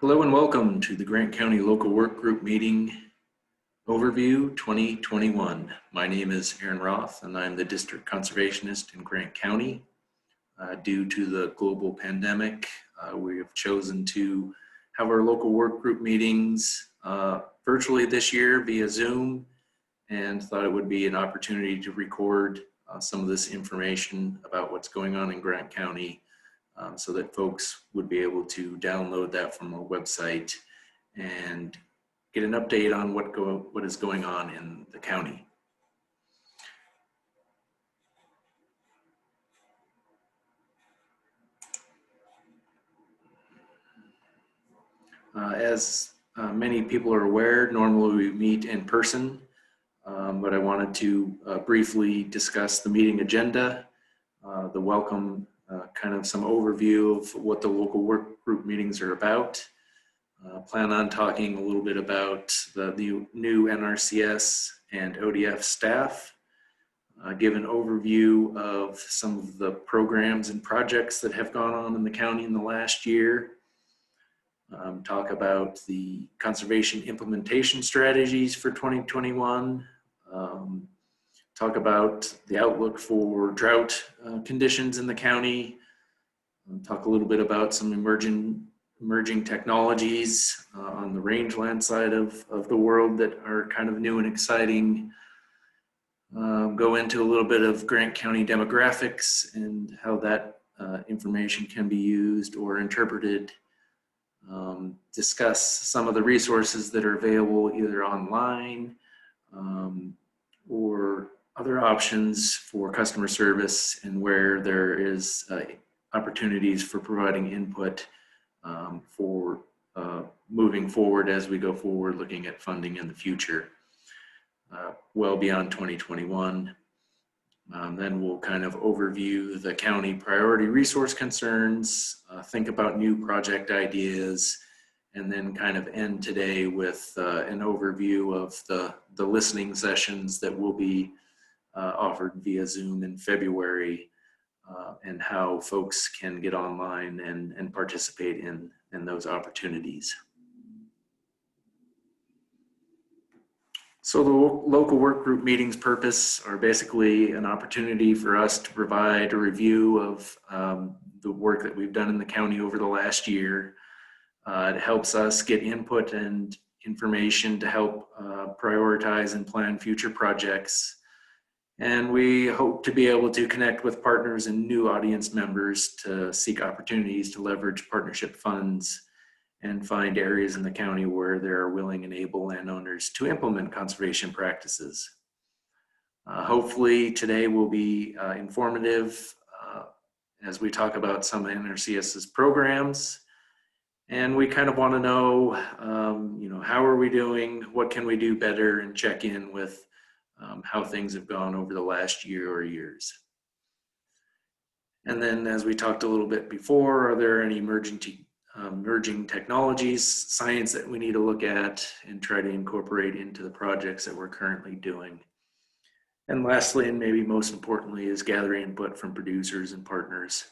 Hello and welcome to the Grant County Local Work Group Meeting Overview 2021. My name is Aaron Roth and I'm the District Conservationist in Grant County. Due to the global pandemic, we have chosen to have our local work group meetings virtually this year via Zoom, and thought it would be an opportunity to record some of this information about what's going on in Grant County, so that folks would be able to download that from our website and get an update on what is going on in the county. As many people are aware, normally we meet in person, but I wanted to briefly discuss the meeting agenda, the welcome, kind of some overview of what the local work group meetings are about. Plan on talking a little bit about the new NRCS and ODF staff, give an overview of some of the programs and projects that have gone on in the county in the last year, talk about the conservation implementation strategies for 2021, talk about the outlook for drought conditions in the county, talk a little bit about some emerging technologies on the rangeland side of the world that are kind of new and exciting, go into a little bit of Grant County demographics and how that information can be used or interpreted, discuss some of the resources that are available either online or other options for customer service, and where there is opportunities for providing input for moving forward as we go forward, looking at funding in the future, well beyond 2021. Then we'll kind of overview the county priority resource concerns, think about new project ideas, and then kind of end today with an overview of the listening sessions that will be offered via Zoom in February, and how folks can get online and participate in those opportunities. So the local work group meetings purpose are basically an opportunity for us to provide a review of the work that we've done in the county over the last year. It helps us get input and information to help prioritize and plan future projects. And we hope to be able to connect with partners and new audience members to seek opportunities to leverage partnership funds and find areas in the county where there are willing and able landowners to implement conservation practices. Hopefully today will be informative as we talk about some of NRCS's programs. And we kind of want to know, how are we doing? What can we do better? And check in with how things have gone over the last year or years. And then, as we talked a little bit before, are there any emerging technologies, science that we need to look at and try to incorporate into the projects that we're currently doing? And lastly, and maybe most importantly, is gathering input from producers and partners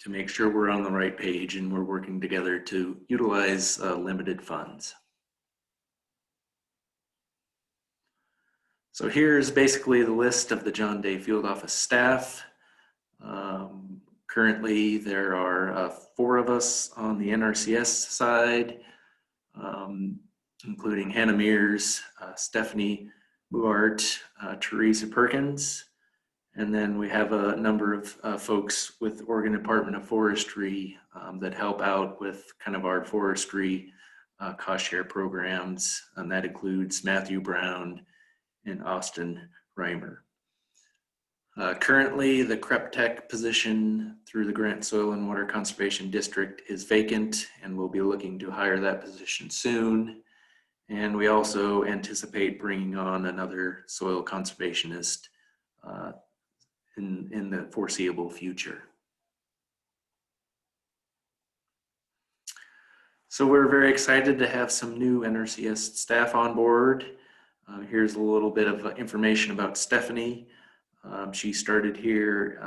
to make sure we're on the right page and we're working together to utilize limited funds. So here's basically the list of the John Day Field Office staff. Currently, there are 4 of us on the NRCS side, including Hannah Mears, Stephanie Muart, Teresa Perkins, and then we have a number of folks with Oregon Department of Forestry that help out with kind of our forestry cost share programs, and that includes Matthew Brown and Austin Reimer. Currently, the CREP Tech position through the Grant Soil and Water Conservation District is vacant, and we'll be looking to hire that position soon. And we also anticipate bringing on another soil conservationist in the foreseeable future. So we're very excited to have some new NRCS staff on board. Here's a little bit of information about Stephanie. She started here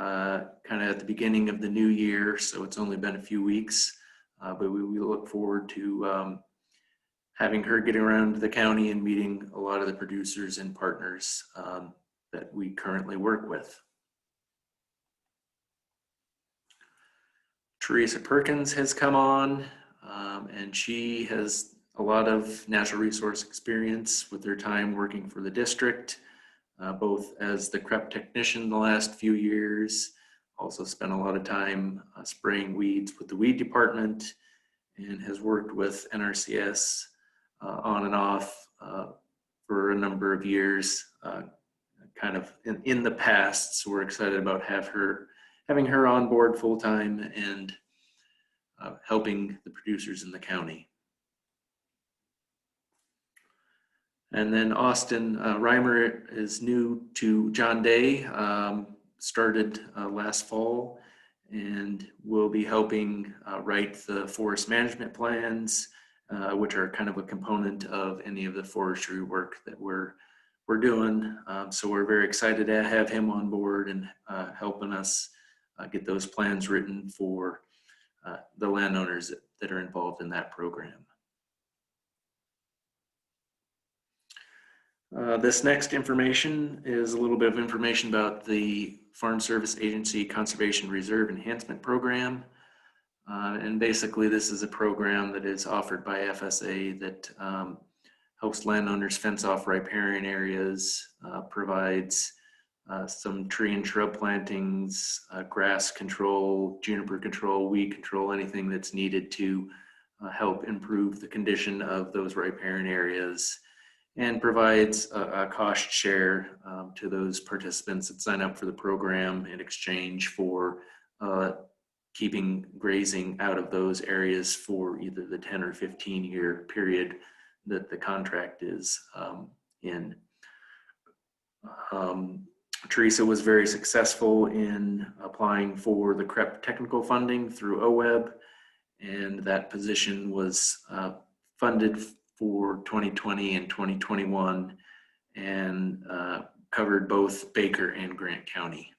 kind of at the beginning of the new year, so it's only been a few weeks. but we look forward to having her get around the county and meeting a lot of the producers and partners that we currently work with. Teresa Perkins has come on, and she has a lot of natural resource experience with her time working for the district, both as the CREP technician the last few years, also spent a lot of time spraying weeds with the weed department, and has worked with NRCS on and off for a number of years, kind of in the past. So we're excited about having her on board full time and helping the producers in the county. And then Austin Reimer is new to John Day, started last fall, and will be helping write the forest management plans, which are kind of a component of any of the forestry work that we're doing. So we're very excited to have him on board and helping us get those plans written for the landowners that are involved in that program. This next information is a little bit of information about the Farm Service Agency Conservation Reserve Enhancement Program. And basically this is a program that is offered by FSA that helps landowners fence off riparian areas, provides some tree and shrub plantings, grass control, juniper control, weed control, anything that's needed to help improve the condition of those riparian areas, and provides a cost share to those participants that sign up for the program in exchange for keeping grazing out of those areas for either the 10 or 15 year period that the contract is in. Teresa was very successful in applying for the CREP technical funding through OWEB, and that position was funded for 2020 and 2021 and covered both Baker and Grant County.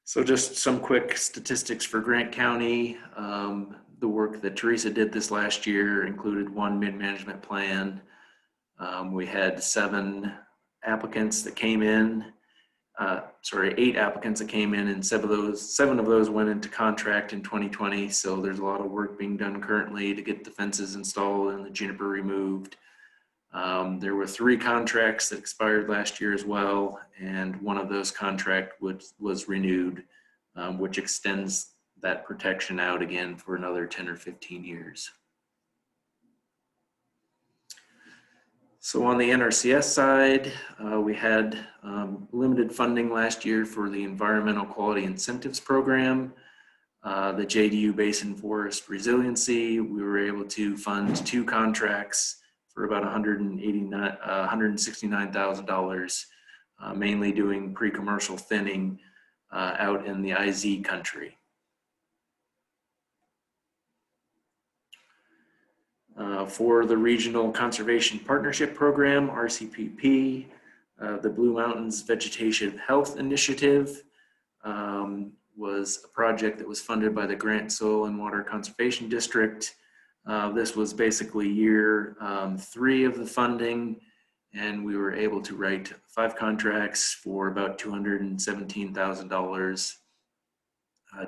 So just some quick statistics for Grant County. The work that Teresa did this last year included one mid-management plan. We had 8 applicants that came in, and 7 of those went into contract in 2020. So there's a lot of work being done currently to get the fences installed and the juniper removed. There were 3 contracts that expired last year as well, and one of those contracts was renewed, which extends that protection out again for another 10 or 15 years. So on the NRCS side, we had limited funding last year for the Environmental Quality Incentives Program, the JDU Basin Forest Resiliency. We were able to fund 2 contracts for about $169,000, mainly doing pre-commercial thinning out in the IZ country. For the Regional Conservation Partnership Program, RCPP, the Blue Mountains Vegetation Health Initiative was a project that was funded by the Grant Soil and Water Conservation District. This was basically year 3 of the funding, and we were able to write 5 contracts for about $217,000,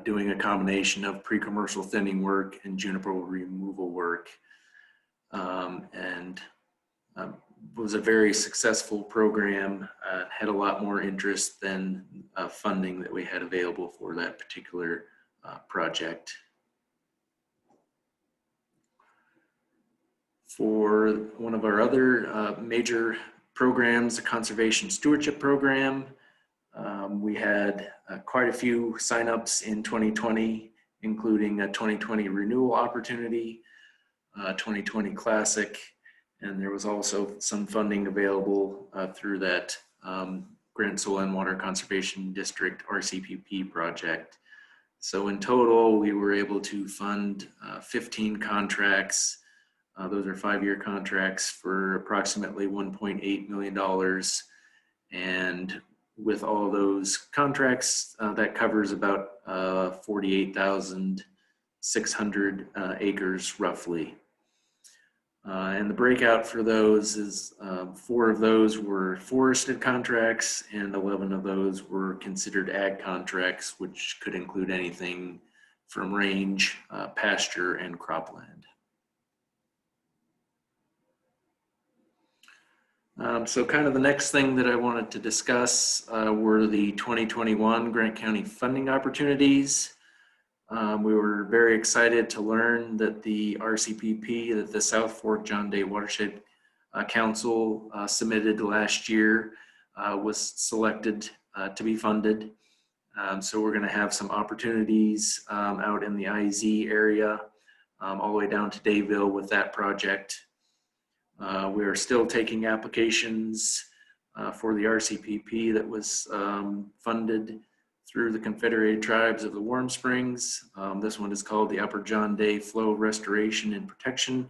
doing a combination of pre-commercial thinning work and juniper removal work. Was a very successful program, had a lot more interest than funding that we had available for that particular project. For one of our other major programs, the Conservation Stewardship Program, we had quite a few signups in 2020, including a 2020 renewal opportunity, 2020 Classic, and there was also some funding available through that Grant Soil and Water Conservation District RCPP project. So in total, we were able to fund 15 contracts. Those are 5-year contracts for approximately $1.8 million, and with all those contracts, that covers about 48,600 acres roughly. And the breakout for those is 4 of those were forested contracts and 11 of those were considered ag contracts, which could include anything from range, pasture, and cropland. So kind of the next thing that I wanted to discuss were the 2021 Grant County funding opportunities. We were very excited to learn that the RCPP, that the South Fork John Day Watershed Council submitted last year, was selected to be funded. So we're going to have some opportunities out in the IZ area, all the way down to Dayville with that project. We are still taking applications for the RCPP that was funded through the Confederated Tribes of the Warm Springs. This one is called the Upper John Day Flow Restoration and Protection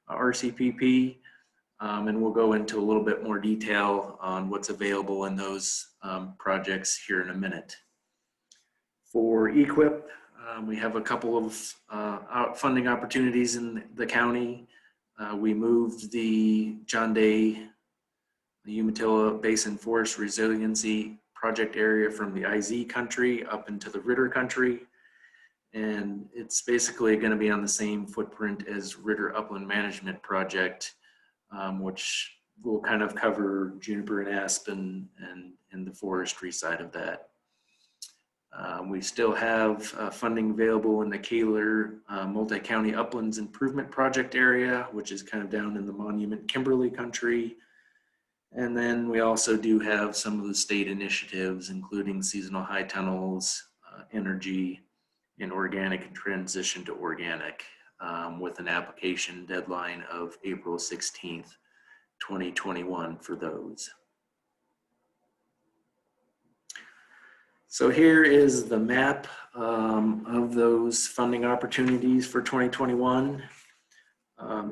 RCPP. And we'll go into a little bit more detail on what's available in those projects here in a minute. For EQIP, we have a couple of funding opportunities in the county. We moved the John Day, the Umatilla Basin Forest Resiliency Project area from the IZ country up into the Ritter country. And it's basically going to be on the same footprint as Ritter Upland Management Project, which will kind of cover juniper and aspen and the forestry side of that. We still have funding available in the Kaler Multi-County Uplands Improvement Project area, which is kind of down in the Monument Kimberly country. And then we also do have some of the state initiatives, including seasonal high tunnels, energy, and organic and transition to organic, with an application deadline of April 16th, 2021 for those. So here is the map of those funding opportunities for 2021.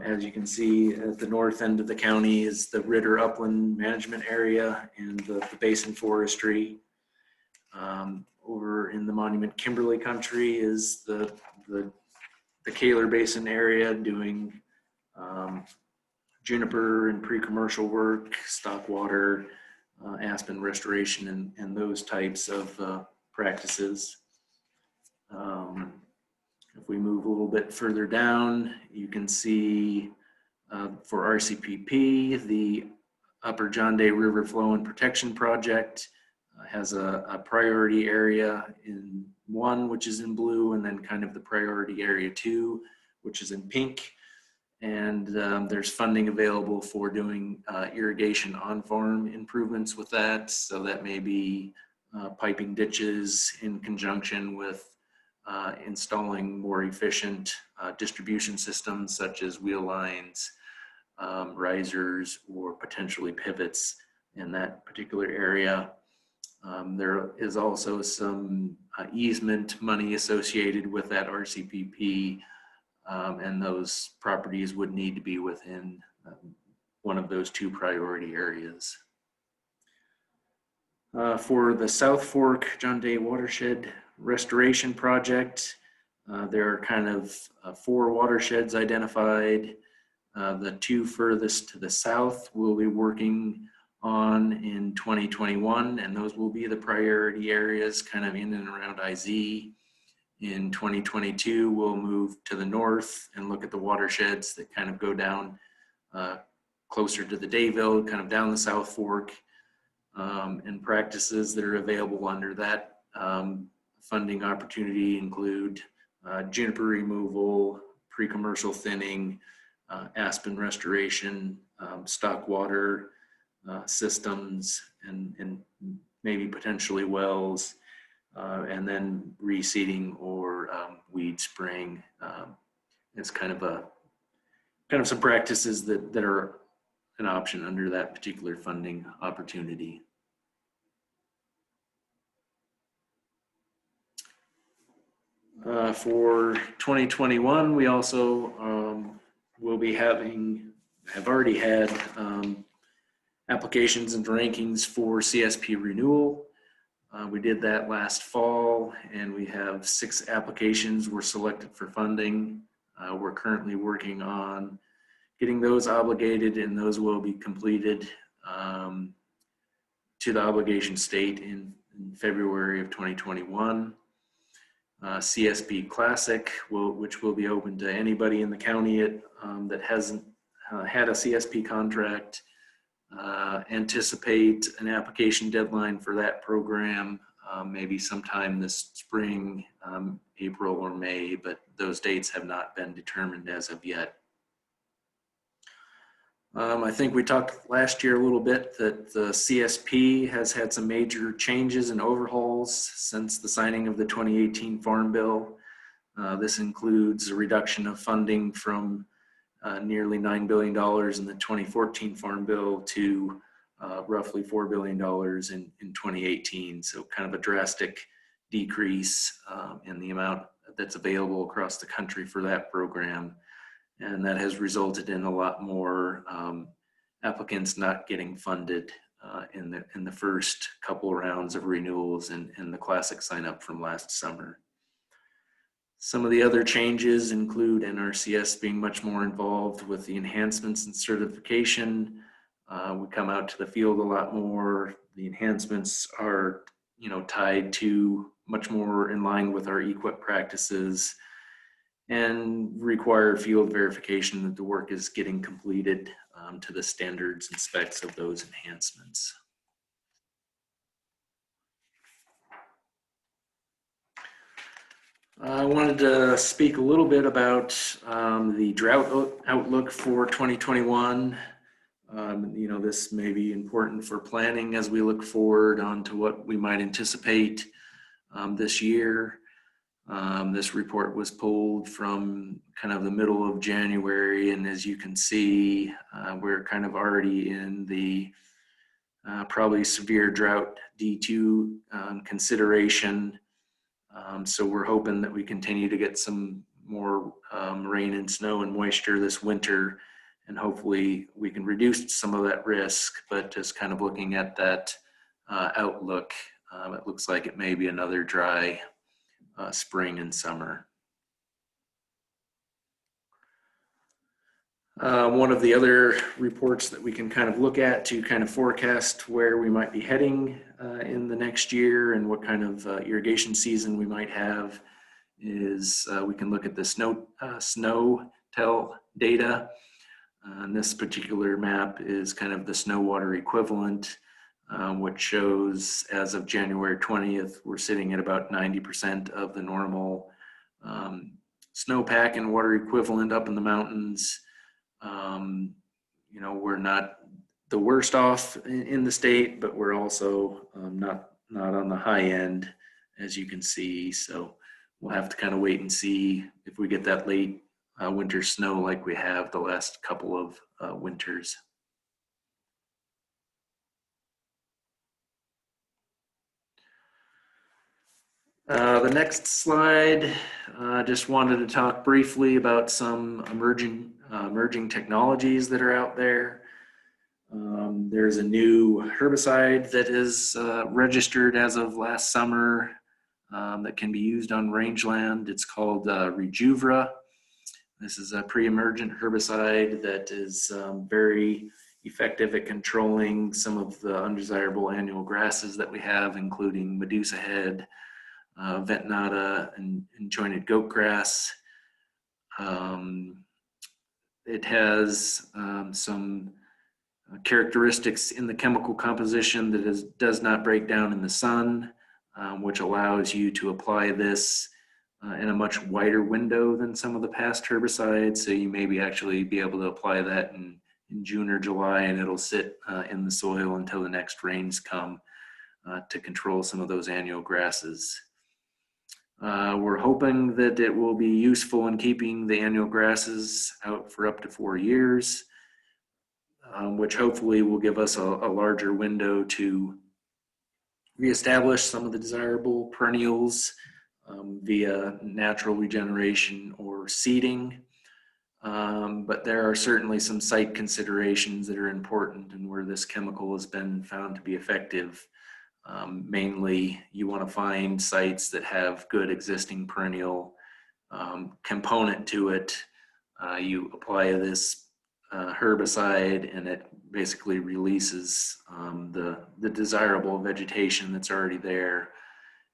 As you can see, at the north end of the county is the Ritter Upland Management Area and the Basin Forestry. Over in the Monument Kimberly country is the Kaler Basin area doing juniper and pre-commercial work, stock water, aspen restoration, and those types of practices. If we move a little bit further down, you can see for RCPP, the Upper John Day River Flow and Protection Project has a priority area in 1, which is in blue, and then kind of the priority area 2, which is in pink. And there's funding available for doing irrigation on-farm improvements with that. So that may be piping ditches in conjunction with installing more efficient distribution systems such as wheel lines, risers, or potentially pivots in that particular area. There is also some easement money associated with that RCPP, and those properties would need to be within one of those 2 priority areas. For the South Fork John Day Watershed Restoration Project, there are kind of 4 watersheds identified. The 2 furthest to the south we'll be working on in 2021, and those will be the priority areas kind of in and around IZ. In 2022, we'll move to the north and look at the watersheds that kind of go down closer to the Dayville, kind of down the South Fork, and practices that are available under that funding opportunity include juniper removal, pre-commercial thinning, aspen restoration, stock water systems, and maybe potentially wells, and then reseeding or weed spraying. It's kind of some practices that are an option under that particular funding opportunity. For 2021, we also will be have already had applications and rankings for CSP renewal. We did that last fall, and we have 6 applications were selected for funding. We're currently working on getting those obligated, and those will be completed to the obligation state in February of 2021. CSP Classic, which will be open to anybody in the county that hasn't had a CSP contract. Anticipate an application deadline for that program maybe sometime this spring, April or May, but those dates have not been determined as of yet. I think we talked last year a little bit that the CSP has had some major changes and overhauls since the signing of the 2018 Farm Bill. This includes a reduction of funding from nearly $9 billion in the 2014 Farm Bill to roughly $4 billion in 2018. So kind of a drastic decrease in the amount that's available across the country for that program. And that has resulted in a lot more applicants not getting funded in the first couple rounds of renewals and the Classic sign up from last summer. Some of the other changes include NRCS being much more involved with the enhancements and certification. We come out to the field a lot more. The enhancements are, tied to much more in line with our EQIP practices and require field verification that the work is getting completed to the standards and specs of those enhancements. I wanted to speak a little bit about the drought outlook for 2021. This may be important for planning as we look forward onto what we might anticipate this year. This report was pulled from kind of the middle of January, and as you can see, we're kind of already in the probably severe drought D2 consideration. So we're hoping that we continue to get some more rain and snow and moisture this winter, and hopefully we can reduce some of that risk. But just kind of looking at that outlook, it looks like it may be another dry spring and summer. One of the other reports that we can kind of look at to kind of forecast where we might be heading in the next year and what kind of irrigation season we might have is we can look at the SNOTEL data. And this particular map is kind of the snow water equivalent, which shows as of January 20th, we're sitting at about 90% of the normal snowpack and water equivalent up in the mountains. We're not the worst off in the state, but we're also not on the high end, as you can see. So we'll have to kind of wait and see if we get that late winter snow like we have the last couple of winters. The next slide, just wanted to talk briefly about some emerging technologies that are out there. There's a new herbicide that is registered as of last summer that can be used on rangeland. It's called Rejuvra. This is a pre-emergent herbicide that is very effective at controlling some of the undesirable annual grasses that we have, including Medusa head, Ventonata, and jointed goat grass. It has some characteristics in the chemical composition that does not break down in the sun, which allows you to apply this in a much wider window than some of the past herbicides. So you maybe actually be able to apply that in June or July, and it'll sit in the soil until the next rains come to control some of those annual grasses. We're hoping that it will be useful in keeping the annual grasses out for up to 4 years, which hopefully will give us a larger window to reestablish some of the desirable perennials via natural regeneration or seeding. But there are certainly some site considerations that are important and where this chemical has been found to be effective. Mainly, you want to find sites that have good existing perennial component to it. You apply this herbicide and it basically releases the desirable vegetation that's already there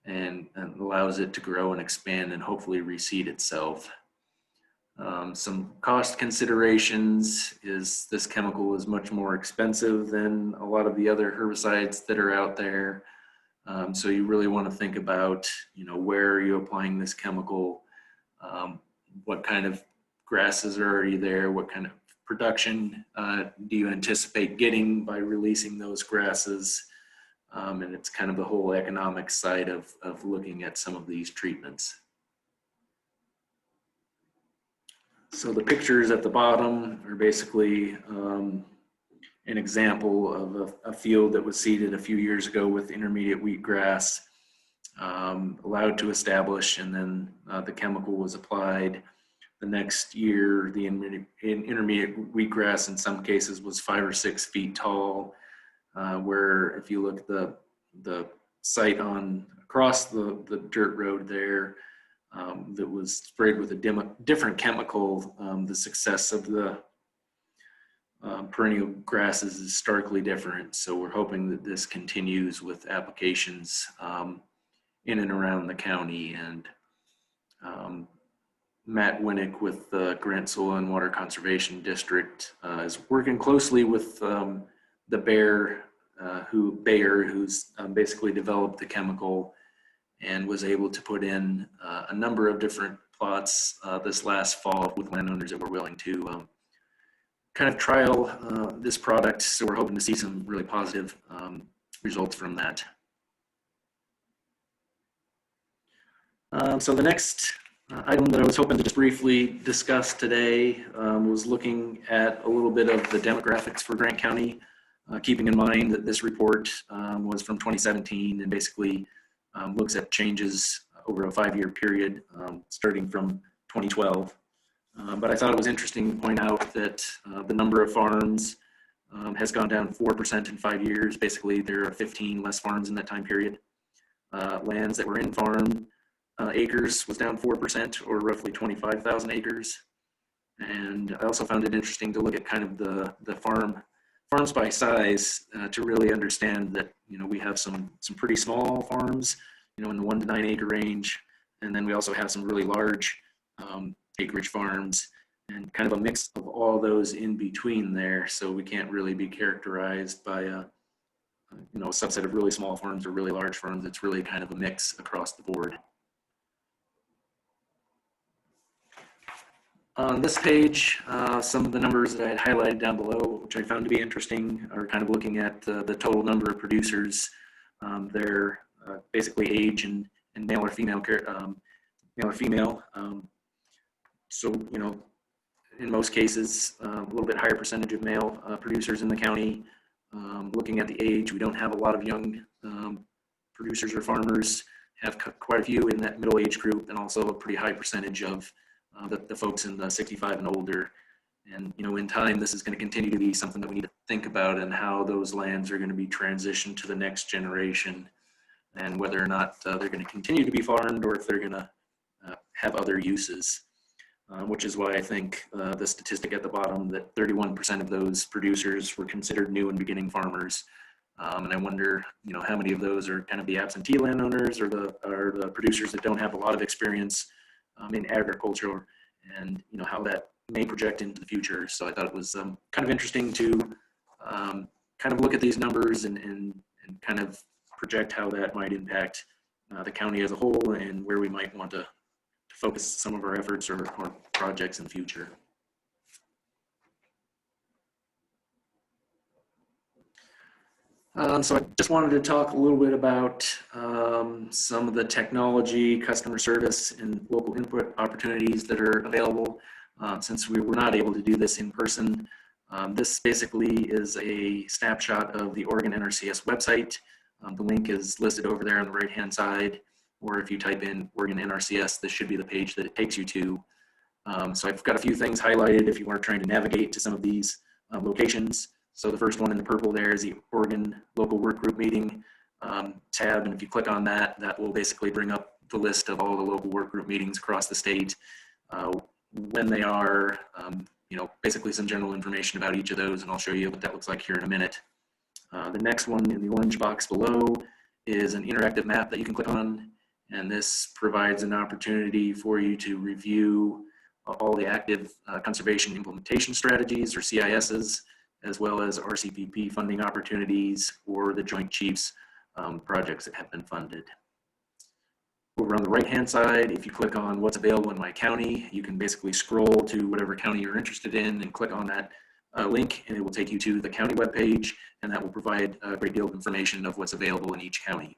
and allows it to grow and expand and hopefully reseed itself. Some cost considerations is this chemical is much more expensive than a lot of the other herbicides that are out there. So you really want to think about, where are you applying this chemical? What kind of grasses are already there? What kind of production do you anticipate getting by releasing those grasses? And it's kind of the whole economic side of looking at some of these treatments. So the pictures at the bottom are basically an example of a field that was seeded a few years ago with intermediate wheatgrass, allowed to establish, and then the chemical was applied. The next year, the intermediate wheatgrass in some cases was 5 or 6 feet tall, where if you look at the site across the dirt road there, that was sprayed with a different chemical, the success of the perennial grasses is starkly different. So we're hoping that this continues with applications in and around the county. And Matt Winnick with the Grant Soil and Water Conservation District is working closely with the Bayer, who's basically developed the chemical and was able to put in a number of different plots this last fall with landowners that were willing to kind of trial this product. So we're hoping to see some really positive results from that. So the next item that I was hoping to just briefly discuss today was looking at a little bit of the demographics for Grant County, keeping in mind that this report was from 2017 and basically looks at changes over a 5-year period starting from 2012. But I thought it was interesting to point out that the number of farms has gone down 4% in 5 years. Basically, there are 15 less farms in that time period. Lands that were in farm acres was down 4%, or roughly 25,000 acres. And I also found it interesting to look at kind of the farms by size to really understand that, we have some pretty small farms, in the 1 to 9 acre range. And then we also have some really large acreage farms and kind of a mix of all those in between there. So we can't really be characterized by a subset of really small farms or really large farms. It's really kind of a mix across the board. On this page, some of the numbers that I had highlighted down below, which I found to be interesting, are kind of looking at the total number of producers, their basically age and male or female, so, in most cases, a little bit higher percentage of male producers in the county. Looking at the age, we don't have a lot of young producers or farmers, have quite a few in that middle age group, and also a pretty high percentage of the folks in the 65 and older. And, in time, this is going to continue to be something that we need to think about, and how those lands are going to be transitioned to the next generation, and whether or not they're going to continue to be farmed or if they're going to have other uses. Which is why I think the statistic at the bottom that 31% of those producers were considered new and beginning farmers. And I wonder, how many of those are kind of the absentee landowners or the producers that don't have a lot of experience in agriculture, and how that may project into the future. So I thought it was kind of interesting to kind of look at these numbers and kind of project how that might impact the county as a whole, and where we might want to focus some of our efforts or projects in the future. So I just wanted to talk a little bit about some of the technology, customer service, and local input opportunities that are available since we were not able to do this in person. This basically is a snapshot of the Oregon NRCS website. The link is listed over there on the right-hand side, or if you type in Oregon NRCS, this should be the page that it takes you to. So I've got a few things highlighted if you are trying to navigate to some of these locations. So the first one in the purple there is the Oregon Local Work Group Meeting tab, and if you click on that, that will basically bring up the list of all the local work group meetings across the state, when they are, basically some general information about each of those, and I'll show you what that looks like here in a minute. The next one in the orange box below is an interactive map that you can click on, and this provides an opportunity for you to review all the active conservation implementation strategies, or CISs, as well as RCPP funding opportunities or the Joint Chiefs projects that have been funded. Over on the right-hand side, if you click on what's available in my county, you can basically scroll to whatever county you're interested in and click on that link, and it will take you to the county webpage, and that will provide a great deal of information of what's available in each county.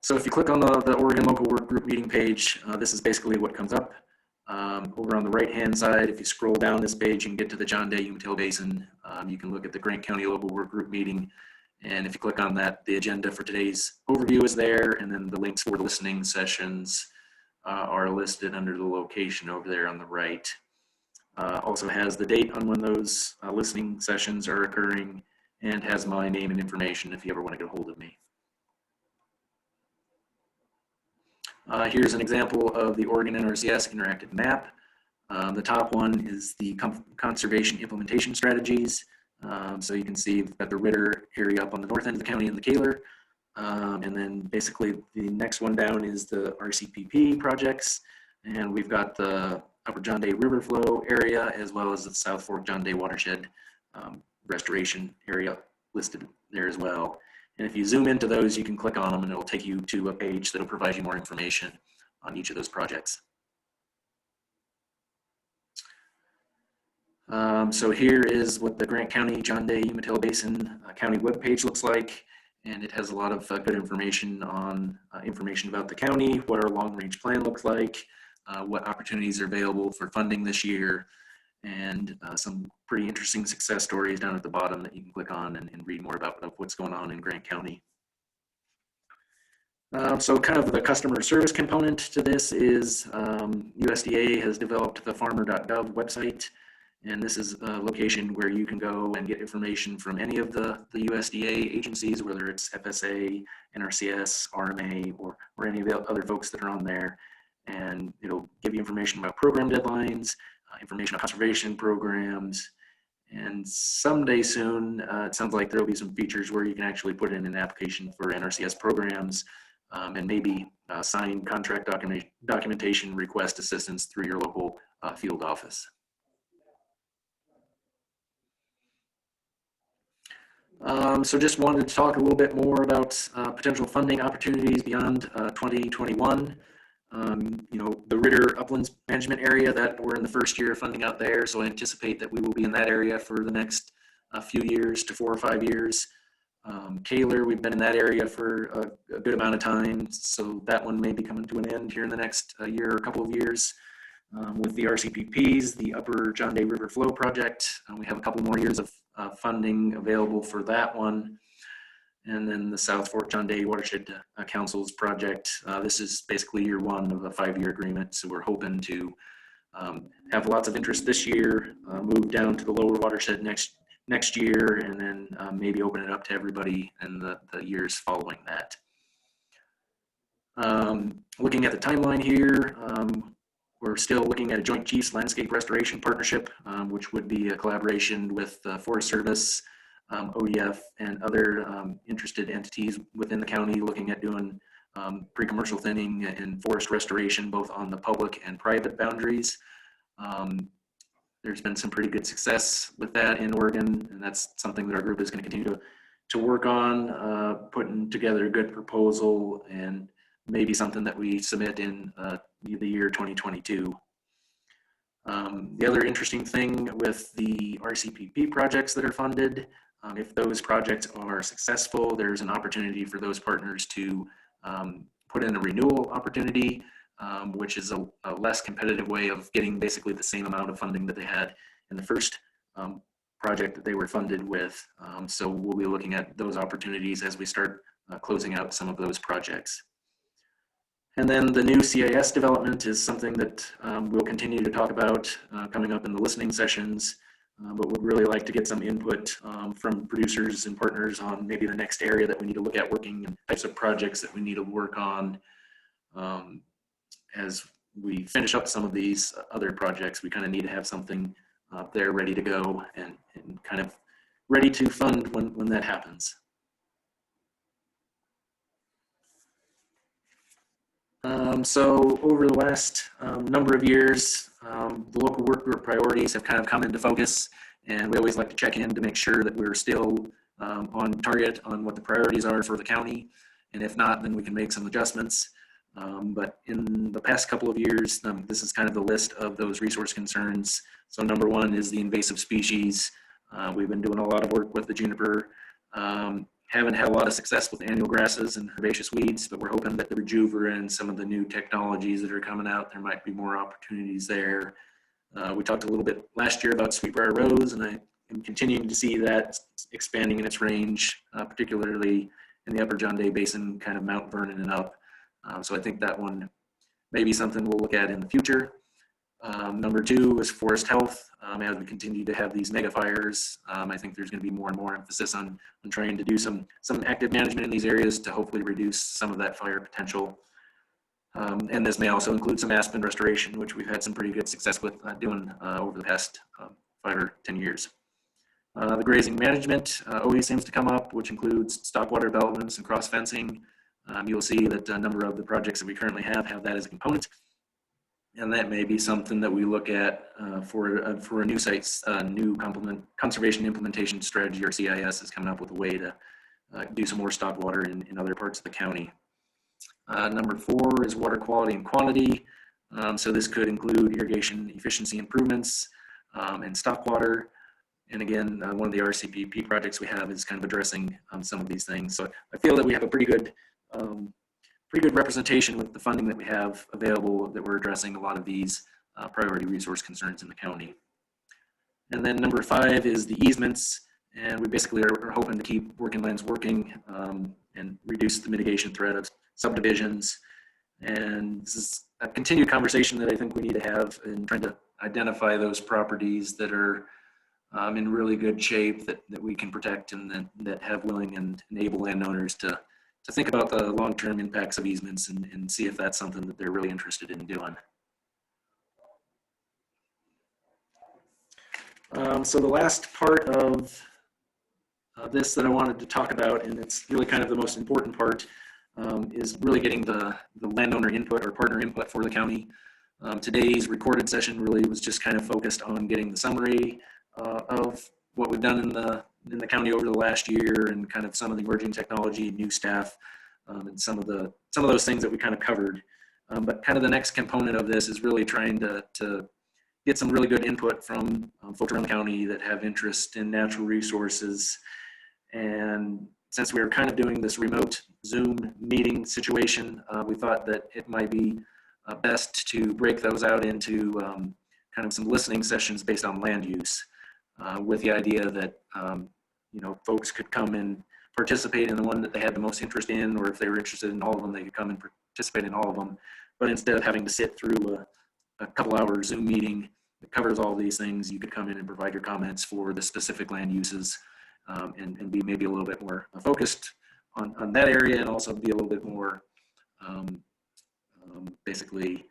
So if you click on the Oregon Local Work Group Meeting page, this is basically what comes up. Over on the right-hand side, if you scroll down this page and get to the John Day Umatilla Basin, you can look at the Grant County Local Work Group Meeting. And if you click on that, the agenda for today's overview is there, and then the links for the listening sessions are listed under the location over there on the right. Also has the date on when those listening sessions are occurring, and has my name and information if you ever want to get a hold of me. Here's an example of the Oregon NRCS interactive map. The top one is the conservation implementation strategies. So you can see we've got the Ritter area up on the north end of the county and the Kaler. And then basically the next one down is the RCPP projects. And we've got the Upper John Day River Flow area, as well as the South Fork John Day Watershed restoration area listed there as well. And if you zoom into those, you can click on them and it'll take you to a page that'll provide you more information on each of those projects. So here is what the Grant County John Day Umatilla Basin County webpage looks like, and it has a lot of good information on information about the county, what our long-range plan looks like, what opportunities are available for funding this year, and some pretty interesting success stories down at the bottom that you can click on and read more about what's going on in Grant County. So kind of the customer service component to this is USDA has developed the farmer.gov website. And this is a location where you can go and get information from any of the USDA agencies, whether it's FSA, NRCS, RMA, or any of the other folks that are on there. And it'll give you information about program deadlines, information on conservation programs. And someday soon, it sounds like there'll be some features where you can actually put in an application for NRCS programs and maybe sign contract documentation request assistance through your local field office. So just wanted to talk a little bit more about potential funding opportunities beyond 2021. The Ritter Uplands Management Area, that we're in the first year of funding out there, so I anticipate that we will be in that area for the next few years to 4 or 5 years. Kaler, we've been in that area for a good amount of time, so that one may be coming to an end here in the next year or a couple of years. With the RCPPs, the Upper John Day River Flow Project, we have a couple more years of funding available for that one. And then the South Fork John Day Watershed Council's project. This is basically year 1 of a 5-year agreement. So we're hoping to have lots of interest this year, move down to the lower watershed next year, and then maybe open it up to everybody in the years following that. Looking at the timeline here, we're still looking at a Joint Chiefs Landscape Restoration Partnership, which would be a collaboration with the Forest Service, ODF, and other interested entities within the county, looking at doing pre-commercial thinning and forest restoration, both on the public and private boundaries. There's been some pretty good success with that in Oregon, and that's something that our group is going to continue to work on, putting together a good proposal and maybe something that we submit in the year 2022. The other interesting thing with the RCPP projects that are funded, if those projects are successful, there's an opportunity for those partners to put in a renewal opportunity, which is a less competitive way of getting basically the same amount of funding that they had in the first project that they were funded with. So we'll be looking at those opportunities as we start closing out some of those projects. And then the new CIS development is something that we'll continue to talk about coming up in the listening sessions, but would really like to get some input from producers and partners on maybe the next area that we need to look at working and types of projects that we need to work on. As we finish up some of these other projects, we kind of need to have something there ready to go and kind of ready to fund when that happens. So over the last number of years, the local work group priorities have kind of come into focus, and we always like to check in to make sure that we're still on target on what the priorities are for the county, and if not, then we can make some adjustments. But in the past couple of years, this is kind of the list of those resource concerns. So number one is the invasive species. We've been doing a lot of work with the juniper. Haven't had a lot of success with annual grasses and herbaceous weeds, but we're hoping that the rejuver and some of the new technologies that are coming out, there might be more opportunities there. We talked a little bit last year about sweetbriar rose, and I am continuing to see that expanding in its range, particularly in the upper John Day Basin, kind of Mount Vernon and up. So I think that one may be something we'll look at in the future. Number two is forest health. As we continue to have these mega fires, I think there's going to be more and more emphasis on trying to do some active management in these areas to hopefully reduce some of that fire potential. And this may also include some aspen restoration, which we've had some pretty good success with doing over the past 5 or 10 years. The grazing management always seems to come up, which includes stockwater developments and cross fencing. You'll see that a number of the projects that we currently have that as a component. And that may be something that we look at for a new sites, new conservation implementation strategy, or CIS is coming up with a way to do some more stock water in other parts of the county. Number 4 is water quality and quantity. So this could include irrigation efficiency improvements and stock water. And again, one of the RCPP projects we have is kind of addressing some of these things. So I feel that we have a pretty good representation with the funding that we have available, that we're addressing a lot of these priority resource concerns in the county. And then number 5 is the easements, and we basically are hoping to keep working lands working and reduce the mitigation threat of subdivisions. And this is a continued conversation that I think we need to have in trying to identify those properties that are in really good shape that we can protect, and that have willing and able landowners to think about the long-term impacts of easements and see if that's something that they're really interested in doing. So the last part of this that I wanted to talk about, and it's really kind of the most important part, is really getting the landowner input or partner input for the county. Today's recorded session really was just kind of focused on getting the summary of what we've done in the county over the last year, and kind of some of the emerging technology, new staff, and some of those things that we kind of covered. But kind of the next component of this is really trying to get some really good input from folks around the county that have interest in natural resources. And since we were kind of doing this remote Zoom meeting situation, we thought that it might be best to break those out into kind of some listening sessions based on land use, with the idea that folks could come and participate in the one that they had the most interest in, or if they were interested in all of them, they could come and participate in all of them. But instead of having to sit through a couple-hour Zoom meeting that covers all these things, you could come in and provide your comments for the specific land uses, and be maybe a little bit more focused on that area, and also be a little bit more basically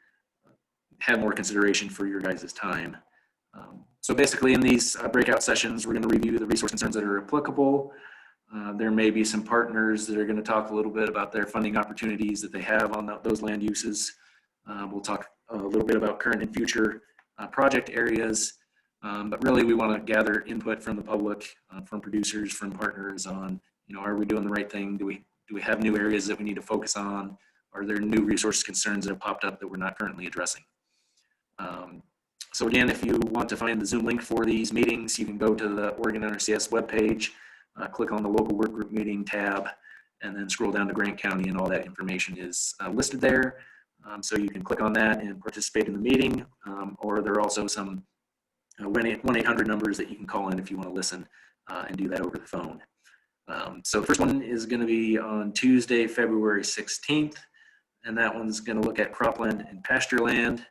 have more consideration for your guys' time. So basically in these breakout sessions, we're going to review the resource concerns that are applicable. There may be some partners that are going to talk a little bit about their funding opportunities that they have on those land uses. We'll talk a little bit about current and future project areas, but really we want to gather input from the public, from producers, from partners on, are we doing the right thing? Do we have new areas that we need to focus on? Are there new resource concerns that have popped up that we're not currently addressing? So again, if you want to find the Zoom link for these meetings, you can go to the Oregon NRCS webpage, click on the local work group meeting tab, and then scroll down to Grant County, and all that information is listed there. So you can click on that and participate in the meeting, or there are also some 1-800 numbers that you can call in if you want to listen and do that over the phone. So the first one is going to be on Tuesday, February 16th. and that one's going to look at cropland and pasture land.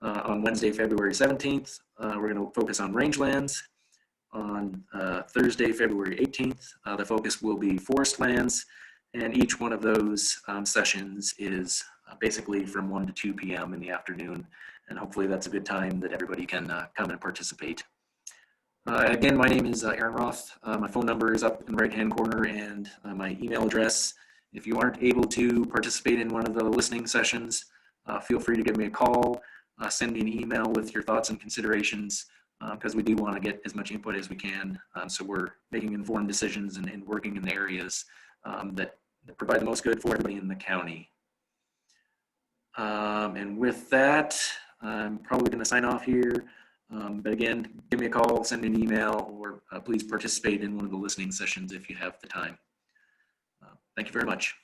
On Wednesday, February 17th, we're going to focus on rangelands. On Thursday, February 18th, the focus will be forest lands, and each one of those sessions is basically from 1 to 2 p.m. in the afternoon, and hopefully that's a good time that everybody can come and participate. Again, my name is Aaron Roth. My phone number is up in the right-hand corner, and my email address. If you aren't able to participate in one of the listening sessions, feel free to give me a call, send me an email with your thoughts and considerations, because we do want to get as much input as we can, so we're making informed decisions and working in the areas that provide the most good for everybody in the county. And with that, I'm probably going to sign off here. But again, give me a call, send me an email, or please participate in one of the listening sessions if you have the time. Thank you very much.